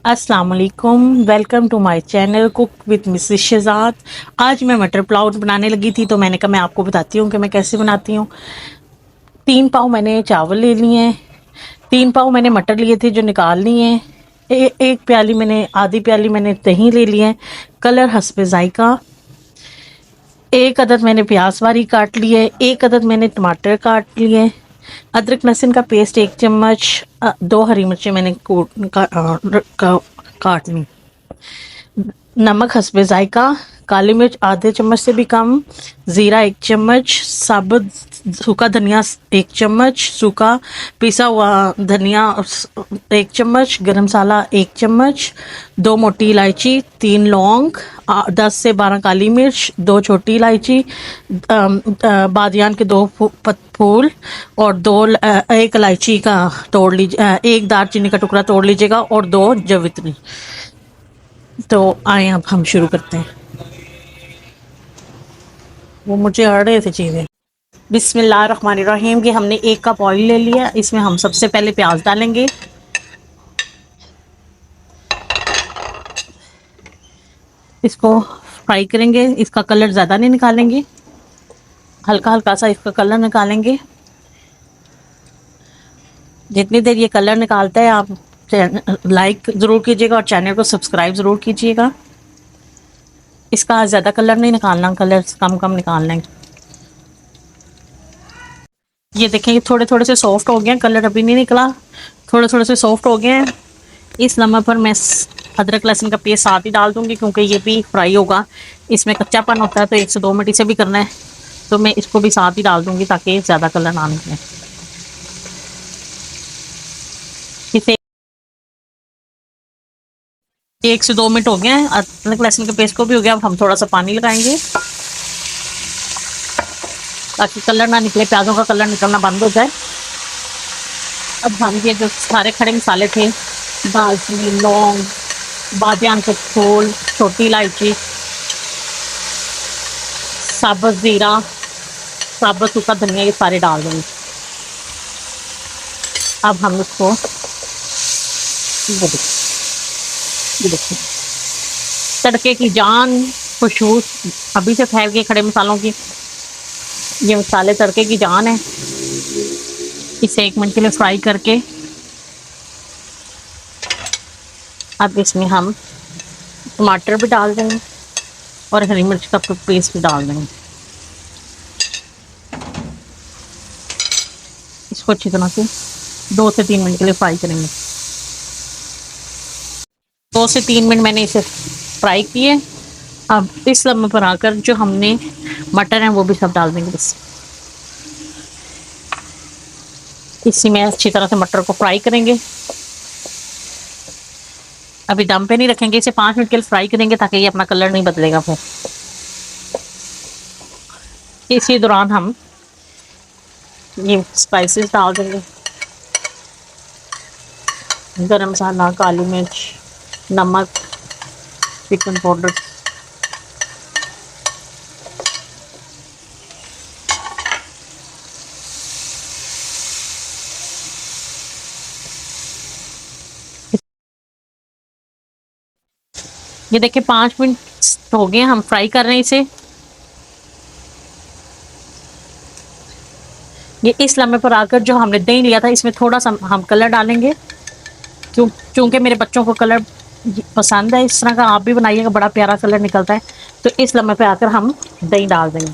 अस्सलाम वालेकुम, welcome to my channel cook with Mrs Shahzad. आज मैं मटर पुलाव बनाने लगी थी तो मैंने कहा मैं आपको बताती हूँ कि मैं कैसे बनाती हूँ। 3 पाव मैंने चावल ले लिए हैं, 3 पाव मैंने मटर लिए थे जो निकाल लिए हैं। एक प्याली मैंने आधी प्याली मैंने दही ले लिए हैं, कलर हस्बे जायका। एक अदद मैंने प्याज वारी काट ली है, एक अदद मैंने टमाटर काट लिए, अदरक लहसुन का पेस्ट 1 चम्मच, 2 हरी मिर्चें मैंने काट ली, नमक हस्बे जायका, काली मिर्च आधे चम्मच से भी कम, ज़ीरा 1 चम्मच, साबुत सूखा धनिया 1 चम्मच, सूखा पिसा हुआ धनिया 1 चम्मच, गरम मसाला 1 चम्मच, 2 मोटी इलायची, 3 लौंग, 10 से 12 काली मिर्च, 2 छोटी इलायची, बादियान के 2 फूल और 1 इलायची का तोड़ लीजिए, 1 दालचीनी का टुकड़ा तोड़ लीजिएगा और 2 जवित्री। तो आए अब हम शुरू करते हैं। वो मुझे अड़ रहे थे चीज़ें। बिस्मिल्लाहिर्रहमानिर्रहीम कि हमने 1 कप ऑयल ले लिया, इसमें हम सबसे पहले प्याज डालेंगे। इसको फ्राई करेंगे, इसका कलर ज़्यादा नहीं निकालेंगे, हल्का हल्का सा इसका कलर निकालेंगे। जितनी देर ये कलर निकालता है आप लाइक ज़रूर कीजिएगा और चैनल को सब्सक्राइब ज़रूर कीजिएगा। इसका ज़्यादा कलर नहीं निकालना, कलर कम कम निकालना है। ये देखें ये थोड़े थोड़े से सॉफ्ट हो गए हैं, कलर अभी नहीं निकला, थोड़े थोड़े से सॉफ्ट हो गए हैं। इस लम्हे पर मैं अदरक लहसुन का पेस्ट साथ ही डाल दूंगी क्योंकि ये भी फ्राई होगा, इसमें कच्चापन होता है तो 1 से 2 मिनट इसे भी करना है, तो मैं इसको भी साथ ही डाल दूंगी ताकि ज़्यादा कलर ना निकले। इसे 1 से 2 मिनट हो गए हैं, अदरक लहसुन के पेस्ट को भी हो गया। अब हम थोड़ा सा पानी लगाएंगे ताकि कलर ना निकले, प्याजों का कलर निकलना बंद हो जाए। अब हम ये जो सारे खड़े मसाले थे, दालचीनी, लौंग, बादियान के फूल, छोटी इलायची, साबुत ज़ीरा, साबुत सूखा धनिया, ये सारे डाल देंगे। अब हम इसको ये देखिए तड़के की जान खुशबू अभी से फैल गई खड़े मसालों की। ये मसाले तड़के की जान है। इसे 1 मिनट के लिए फ्राई करके अब इसमें हम टमाटर भी डाल देंगे और हरी मिर्च का पेस्ट भी डाल देंगे। इसको अच्छी तरह से 2 से 3 मिनट के लिए फ्राई करेंगे। 2 से 3 मिनट मैंने इसे फ्राई किए। अब इस लम्हे पर आकर जो हमने मटर हैं वो भी सब डाल देंगे। बस इसी में अच्छी तरह से मटर को फ्राई करेंगे। अभी दम पे नहीं रखेंगे, इसे 5 मिनट के लिए फ्राई करेंगे ताकि ये अपना कलर नहीं बदलेगा। फिर इसी दौरान हम ये स्पाइसेस डाल देंगे, गरम मसाला, काली मिर्च, नमक, चिकन पाउडर। ये देखिए 5 मिनट हो गए, हम फ्राई कर रहे हैं इसे। ये इस लम्हे पर आकर जो हमने दही लिया था इसमें थोड़ा सा हम कलर डालेंगे, क्योंकि मेरे बच्चों को कलर पसंद है। इस तरह का आप भी बनाइएगा, बड़ा प्यारा कलर निकलता है। तो इस लम्हे पे आकर हम दही डाल देंगे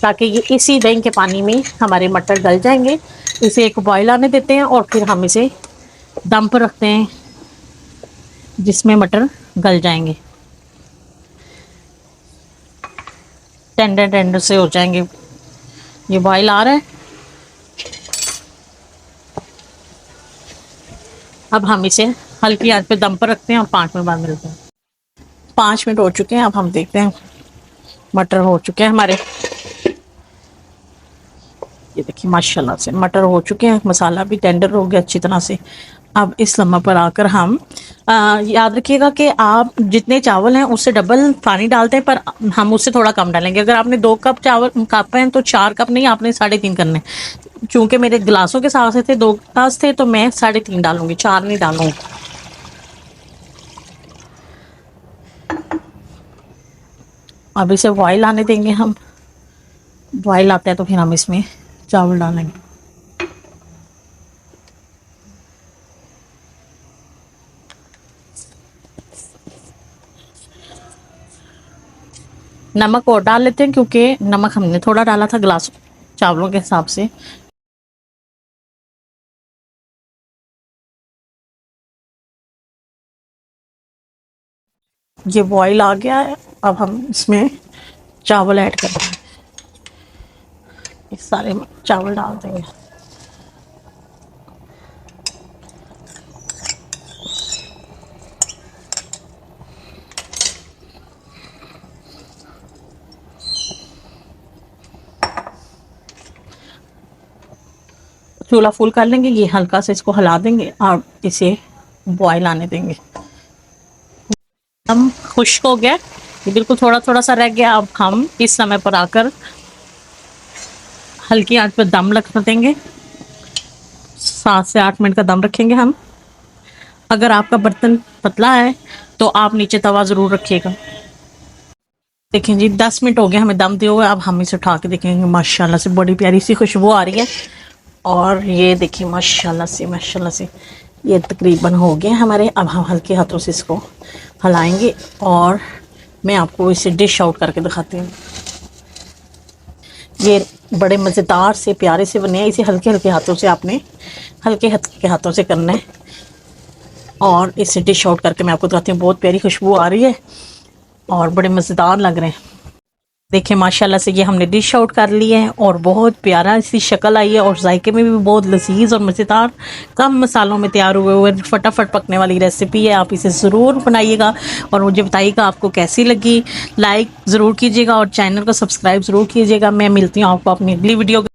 ताकि ये इसी दही के पानी में हमारे मटर गल जाएंगे। इसे एक बॉयल आने देते हैं और फिर हम इसे दम पर रखते हैं जिसमें मटर गल जाएंगे, टेंडर टेंडर से हो जाएंगे। ये बॉयल आ रहा है। अब हम इसे हल्की आंच पे दम पर रखते हैं और 5 मिनट बाद मिलते हैं। 5 मिनट हो चुके हैं, अब हम देखते हैं मटर हो चुके हैं हमारे। ये देखिए माशाल्लाह से मटर हो चुके हैं, मसाला भी टेंडर हो गया अच्छी तरह से। अब इस लम्हे पर आकर हम याद रखिएगा कि आप जितने चावल हैं उससे डबल पानी डालते हैं, पर हम उससे थोड़ा कम डालेंगे। अगर आपने 2 कप चावल कप हैं तो 4 कप नहीं, आपने 3.5 करने। चूँकि मेरे गिलासों के हिसाब से थे 2 गिलास थे तो मैं 3.5 डालूंगी, 4 नहीं डालूंगी। अब इसे बॉयल आने देंगे हम। बॉयल आता है तो फिर हम इसमें चावल डालेंगे। नमक और डाल लेते हैं क्योंकि नमक हमने थोड़ा डाला था गिलास चावलों के हिसाब से। ये बॉईल आ गया है, अब हम इसमें चावल ऐड कर देंगे। इस सारे चावल डाल देंगे। चूल्हा फुल कर लेंगे, ये हल्का से इसको हिला देंगे और इसे बॉईल आने देंगे। हम खुश्क हो गया, ये बिल्कुल थोड़ा थोड़ा सा रह गया। अब हम इस समय पर आकर हल्की आंच पर दम रख देंगे। 7 से 8 मिनट का दम रखेंगे हम। अगर आपका बर्तन पतला है तो आप नीचे तवा ज़रूर रखिएगा। देखें जी 10 मिनट हो गए हमें दम दिए हुए। अब हम इसे उठा के देखेंगे, माशाल्लाह से बड़ी प्यारी सी खुशबू आ रही है। और ये देखिए माशाल्लाह से ये तकरीबन हो गए हमारे। अब हम हल्के हाथों से इसको हिलाएंगे और मैं आपको इसे डिश आउट करके दिखाती हूँ। ये बड़े मज़ेदार से प्यारे से बने हैं। इसे हल्के हल्के हाथों से आपने हल्के हल्के हाथों से करना है और इसे डिश आउट करके मैं आपको दिखाती हूँ। बहुत प्यारी खुशबू आ रही है और बड़े मज़ेदार लग रहे हैं। देखिए माशाल्लाह से ये हमने डिश आउट कर लिया है और बहुत प्यारा सी शक्ल आई है और जायके में भी बहुत लजीज और मज़ेदार, कम मसालों में तैयार हुए हुए फटाफट पकने वाली रेसिपी है। आप इसे ज़रूर बनाइएगा और मुझे बताइएगा आपको कैसी लगी। लाइक ज़रूर कीजिएगा और चैनल को सब्सक्राइब ज़रूर कीजिएगा। मैं मिलती हूँ आपको अपनी अगली वीडियो।